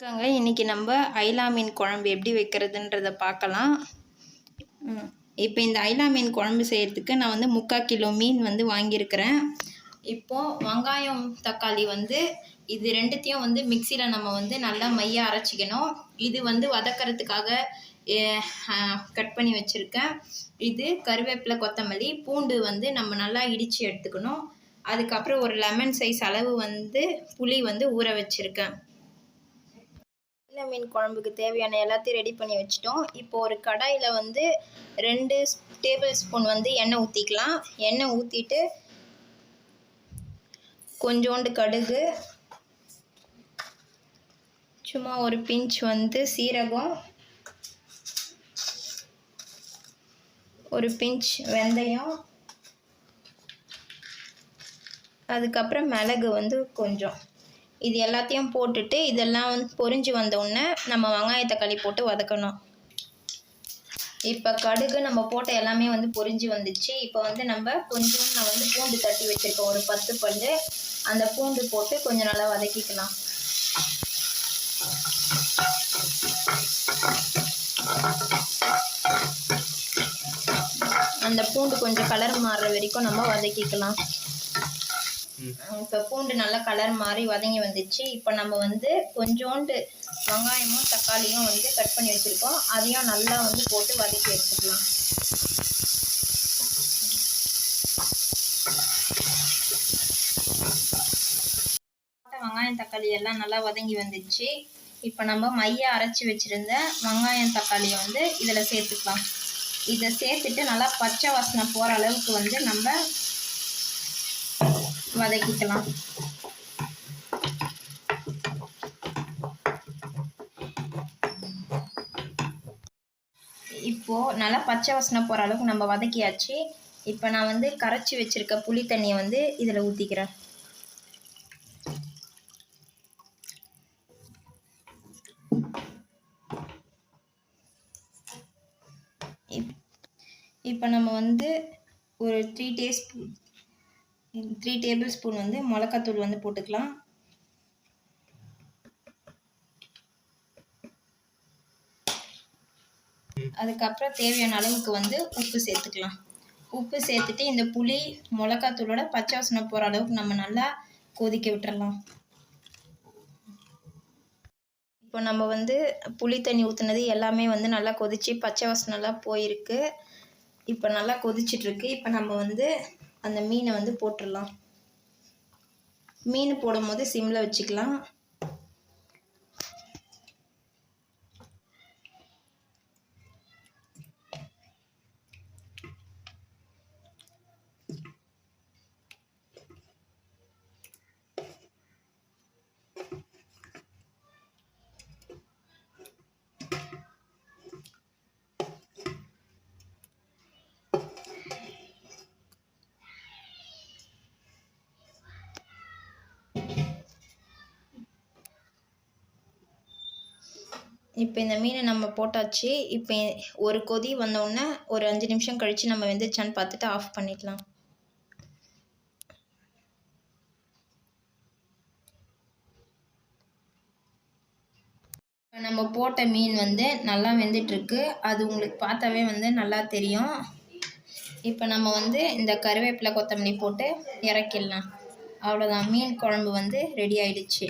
வணக்கங்க. இன்றைக்கி நம்ம ஐலா மீன் குழம்பு எப்படி வைக்கிறதுன்றதை பார்க்கலாம். இப்போ இந்த ஐலா மீன் குழம்பு செய்கிறதுக்கு நான் வந்து 3/4 கிலோ மீன் வந்து வாங்கியிருக்கிறேன். இப்போது வெங்காயம் தக்காளி வந்து இது ரெண்டுத்தையும் வந்து மிக்சியில் நம்ம வந்து நல்லா மையாக அரைச்சிக்கணும். இது வந்து வதக்கிறதுக்காக கட் பண்ணி வச்சுருக்கேன். இது கருவேப்பிலை, கொத்தமல்லி, பூண்டு வந்து நம்ம நல்லா இடித்து எடுத்துக்கணும். அதுக்கப்புறம் ஒரு லெமன் சைஸ் அளவு வந்து புளி வந்து ஊற வச்சுருக்கேன். ஐலா மீன் குழம்புக்கு தேவையான எல்லாத்தையும் ரெடி பண்ணி வச்சுட்டோம். இப்போ ஒரு கடாயில் வந்து 2 டேபிள் ஸ்பூன் வந்து எண்ணெய் ஊற்றிக்கலாம். எண்ணெய் ஊற்றிட்டு கொஞ்சோண்டு கடுகு, சும்மா ஒரு பிஞ்ச் வந்து சீரகம், ஒரு பிஞ்ச் வெந்தயம், அதுக்கப்புறம் மிளகு வந்து கொஞ்சம். இது எல்லாத்தையும் போட்டுட்டு இதெல்லாம் வந்து பொரிஞ்சு வந்தோடனே நம்ம வெங்காய தக்காளி போட்டு வதக்கணும். இப்போ கடுகு நம்ம போட்ட எல்லாமே வந்து பொரிஞ்சு வந்துச்சு. இப்போ வந்து நம்ம கொஞ்சம் நான் வந்து பூண்டு தட்டி வச்சுருக்கேன், ஒரு 10 பல்லு. அந்த பூண்டு போட்டு கொஞ்சம் நல்லா வதக்கிக்கலாம். அந்த பூண்டு கொஞ்சம் கலர் மாறுற வரைக்கும் நம்ம வதக்கிக்கலாம். இப்போ பூண்டு நல்லா கலர் மாறி வதங்கி வந்துச்சு. இப்போ நம்ம வந்து கொஞ்சோண்டு வெங்காயமும் தக்காளியும் வந்து கட் பண்ணி வச்சுருக்கோம், அதையும் நல்லா வந்து போட்டு வதக்கி எடுத்துக்கலாம். வெங்காயம் தக்காளி எல்லாம் நல்லா வதங்கி வந்துச்சு. இப்போ நம்ம மையாக அரைச்சி வச்சுருந்த வெங்காயம் தக்காளியை வந்து இதில் சேர்த்துக்கலாம். இதை சேர்த்துட்டு நல்லா பச்சை வாசனை போகிற அளவுக்கு வந்து நம்ம வதக்கிக்கலாம். இப்போது நல்லா பச்சை வாசனை போகிற அளவுக்கு நம்ம வதக்கியாச்சு. இப்போ நான் வந்து கரைச்சி வச்சுருக்க புளி தண்ணியை வந்து இதில் ஊற்றிக்கிறேன். இப்போ நம்ம வந்து ஒரு 3 டேபிள் ஸ்பூன் வந்து மிளகாத்தூள் வந்து போட்டுக்கலாம். அதுக்கப்புறம் தேவையான அளவுக்கு வந்து உப்பு சேர்த்துக்கலாம். உப்பு சேர்த்துட்டு இந்த புளி மிளகாத்தூளோட பச்சை வாசனை போகிற அளவுக்கு நம்ம நல்லா கொதிக்க விட்டுறலாம். இப்போ நம்ம வந்து புளி தண்ணி ஊற்றுனது எல்லாமே வந்து நல்லா கொதித்து பச்சை வாசனைலாம் போயிருக்கு. இப்போ நல்லா கொதிச்சிட்ருக்கு. இப்போ நம்ம வந்து அந்த மீனை வந்து போட்டுடலாம். மீன் போடும்போது சிம்மில் வச்சுக்கலாம். இப்போ இந்த மீனை நம்ம போட்டாச்சு. இப்போ ஒரு கொதி வந்தோடனே ஒரு 5 நிமிஷம் கழித்து நம்ம வெந்துருச்சான்னு பார்த்துட்டு ஆஃப் பண்ணிக்கலாம். நம்ம போட்ட மீன் வந்து நல்லா வெந்துட்டுருக்கு. அது உங்களுக்கு பார்த்தாவே வந்து நல்லா தெரியும். இப்போ நம்ம வந்து இந்த கருவேப்பிலை, கொத்தமல்லி போட்டு இறக்கிடலாம். அவ்வளோதான், மீன் குழம்பு வந்து ரெடி ஆயிடுச்சு.